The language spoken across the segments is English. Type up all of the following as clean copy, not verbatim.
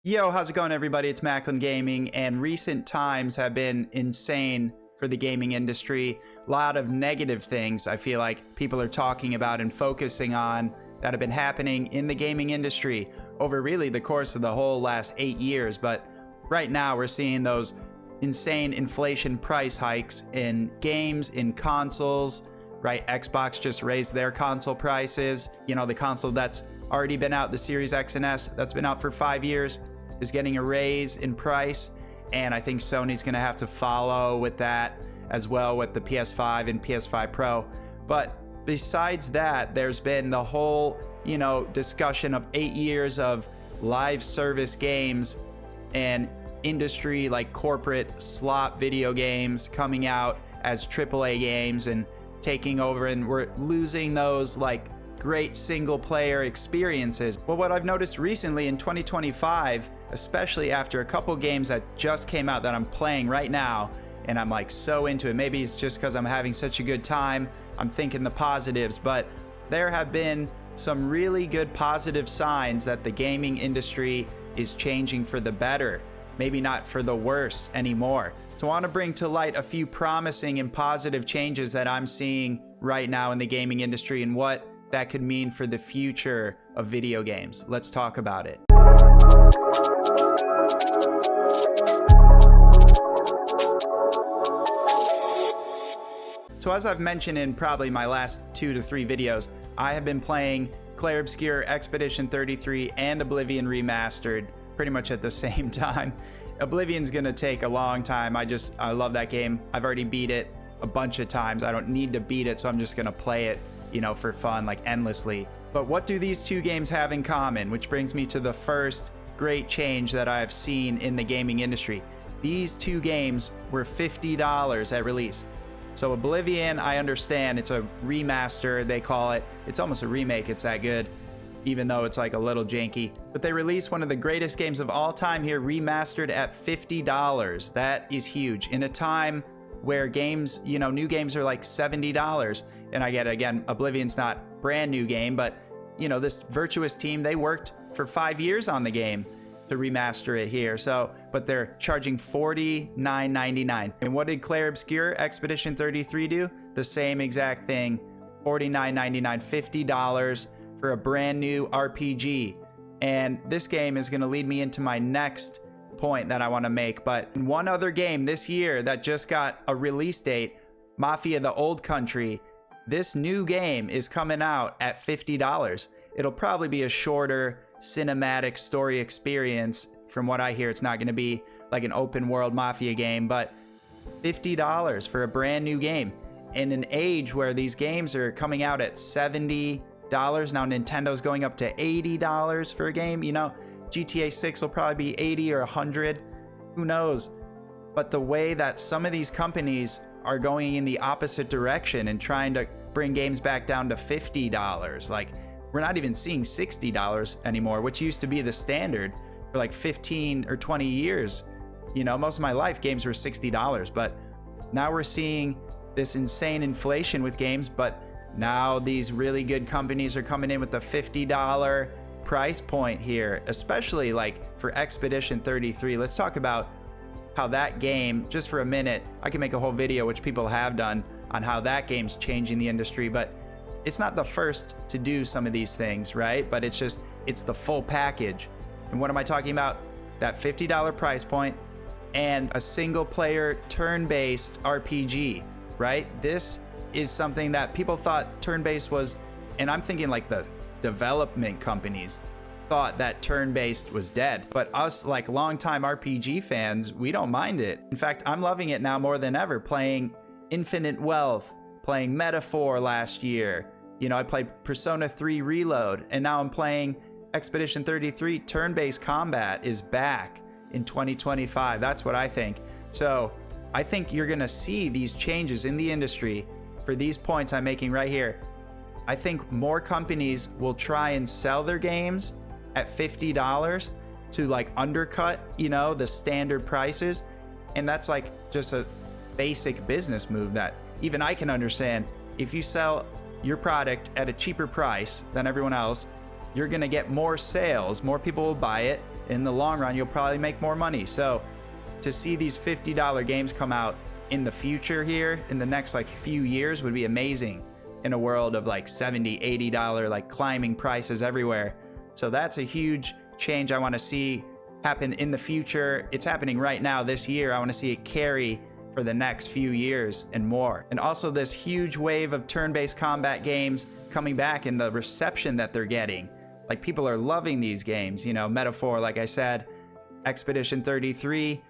Yo, how's it going, everybody? It's Macklin Gaming, and recent times have been insane for the gaming industry. A lot of negative things I feel like people are talking about and focusing on that have been happening in the gaming industry over really the course of the whole last 8 years. But right now we're seeing those insane inflation price hikes in games, in consoles, right? Xbox just raised their console prices. You know, the console that's already been out, the Series X and S, that's been out for 5 years, is getting a raise in price, and I think Sony's going to have to follow with that as well with the PS5 and PS5 Pro. But besides that, there's been the whole, discussion of 8 years of live service games and industry like corporate slot video games coming out as AAA games and taking over, and we're losing those like great single player experiences. Well, what I've noticed recently in 2025, especially after a couple games that just came out that I'm playing right now, and I'm like so into it. Maybe it's just because I'm having such a good time, I'm thinking the positives, but there have been some really good positive signs that the gaming industry is changing for the better, maybe not for the worse anymore. So I want to bring to light a few promising and positive changes that I'm seeing right now in the gaming industry and what that could mean for the future of video games. Let's talk about it. So as I've mentioned in probably my last 2 to 3 videos, I have been playing Clair Obscur, Expedition 33, and Oblivion Remastered pretty much at the same time. Oblivion's gonna take a long time. I love that game. I've already beat it a bunch of times. I don't need to beat it, so I'm just gonna play it, for fun, like endlessly. But what do these two games have in common? Which brings me to the first great change that I've seen in the gaming industry. These two games were $50 at release. So Oblivion, I understand, it's a remaster, they call it. It's almost a remake, it's that good, even though it's like a little janky. But they released one of the greatest games of all time here, remastered at $50. That is huge. In a time where games, new games are like $70. And I get, again, Oblivion's not brand new game, but this Virtuous team, they worked for 5 years on the game to remaster it here. So, but they're charging $49.99. And what did Clair Obscur, Expedition 33 do? The same exact thing, $49.99, $50 for a brand new RPG. And this game is gonna lead me into my next point that I wanna make. But one other game this year that just got a release date, Mafia: The Old Country, this new game is coming out at $50. It'll probably be a shorter cinematic story experience. From what I hear, it's not going to be like an open world Mafia game, but $50 for a brand new game in an age where these games are coming out at $70. Now Nintendo's going up to $80 for a game. GTA 6 will probably be 80 or 100. Who knows? But the way that some of these companies are going in the opposite direction and trying to bring games back down to $50, like we're not even seeing $60 anymore, which used to be the standard for like 15 or 20 years. Most of my life games were $60, but now we're seeing this insane inflation with games. But now these really good companies are coming in with the $50 price point here, especially like for Expedition 33. Let's talk about how that game, just for a minute, I can make a whole video, which people have done, on how that game's changing the industry. But it's not the first to do some of these things, right? But it's the full package. And what am I talking about? That $50 price point and a single player turn-based RPG, right? This is something that people thought turn-based was, and I'm thinking like the development companies thought that turn-based was dead. But us, like longtime RPG fans, we don't mind it. In fact, I'm loving it now more than ever, playing Infinite Wealth, playing Metaphor last year. I played Persona 3 Reload, and now I'm playing Expedition 33. Turn-based combat is back in 2025. That's what I think. So I think you're gonna see these changes in the industry for these points I'm making right here. I think more companies will try and sell their games at $50 to like undercut, the standard prices. And that's like just a basic business move that even I can understand. If you sell your product at a cheaper price than everyone else, you're gonna get more sales, more people will buy it, in the long run, you'll probably make more money. So to see these $50 games come out in the future here, in the next like few years, would be amazing in a world of like $70, $80, like climbing prices everywhere. So that's a huge change I want to see happen in the future. It's happening right now this year. I want to see it carry for the next few years and more. And also this huge wave of turn-based combat games coming back and the reception that they're getting. Like, people are loving these games, you know, Metaphor, like I said, Expedition 33.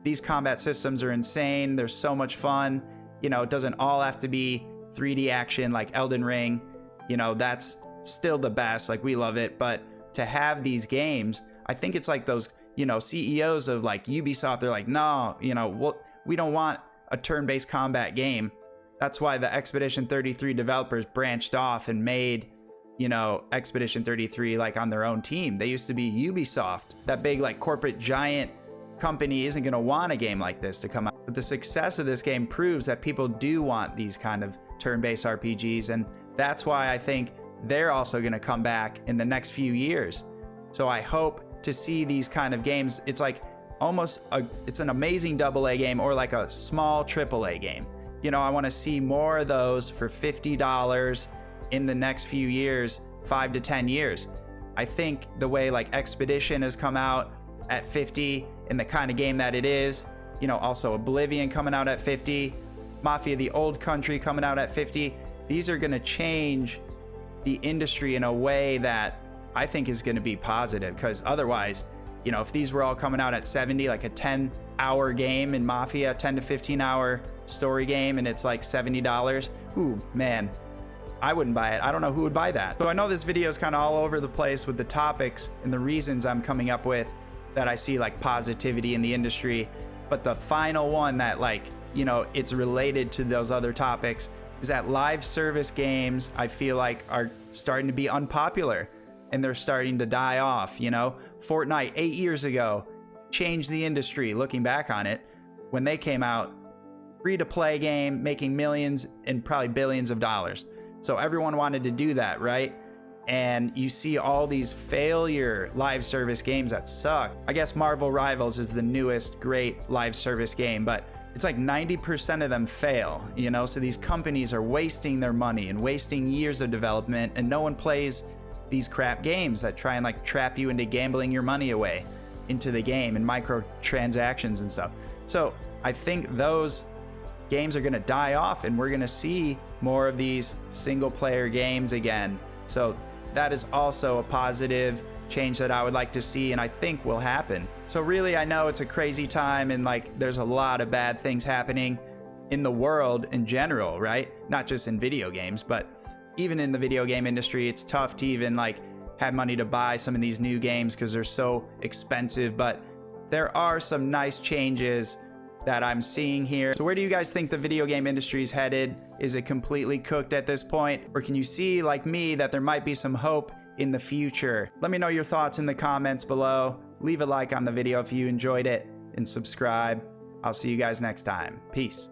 These combat systems are insane. They're so much fun. You know, it doesn't all have to be 3D action like Elden Ring. You know, that's still the best. Like, we love it. But to have these games, I think it's like those, you know, CEOs of like Ubisoft, they're like, no, you know, we don't want a turn-based combat game. That's why the Expedition 33 developers branched off and made, you know, Expedition 33 like on their own team. They used to be Ubisoft. That big like corporate giant company isn't going to want a game like this to come out. But the success of this game proves that people do want these kind of turn-based RPGs, and that's why I think they're also going to come back in the next few years. So I hope to see these kind of games. It's like it's an amazing AA game or like a small AAA game. You know, I want to see more of those for $50 in the next few years, 5 to 10 years. I think the way like Expedition has come out at 50 in the kind of game that it is, you know, also Oblivion coming out at 50, Mafia: The Old Country coming out at 50. These are going to change the industry in a way that I think is going to be positive, because otherwise, you know, if these were all coming out at 70, like a 10-hour game in Mafia, 10 to 15-hour story game, and it's like $70, ooh, man, I wouldn't buy it. I don't know who would buy that. So I know this video is kind of all over the place with the topics and the reasons I'm coming up with that I see like positivity in the industry, but the final one that, like, you know, it's related to those other topics is that live service games, I feel like, are starting to be unpopular and they're starting to die off. You know, Fortnite 8 years ago changed the industry. Looking back on it, when they came out, free-to-play game making millions and probably billions of dollars. So everyone wanted to do that, right? And you see all these failure live service games that suck. I guess Marvel Rivals is the newest great live service game, but it's like 90% of them fail, you know? So these companies are wasting their money and wasting years of development, and no one plays these crap games that try and like trap you into gambling your money away into the game and microtransactions and stuff. So I think those games are going to die off, and we're going to see more of these single player games again. So that is also a positive change that I would like to see, and I think will happen. So really, I know it's a crazy time, and like there's a lot of bad things happening in the world in general, right? Not just in video games, but even in the video game industry, it's tough to even like have money to buy some of these new games because they're so expensive. But there are some nice changes that I'm seeing here. So where do you guys think the video game industry is headed? Is it completely cooked at this point? Or can you see, like me, that there might be some hope in the future? Let me know your thoughts in the comments below. Leave a like on the video if you enjoyed it, and subscribe. I'll see you guys next time. Peace.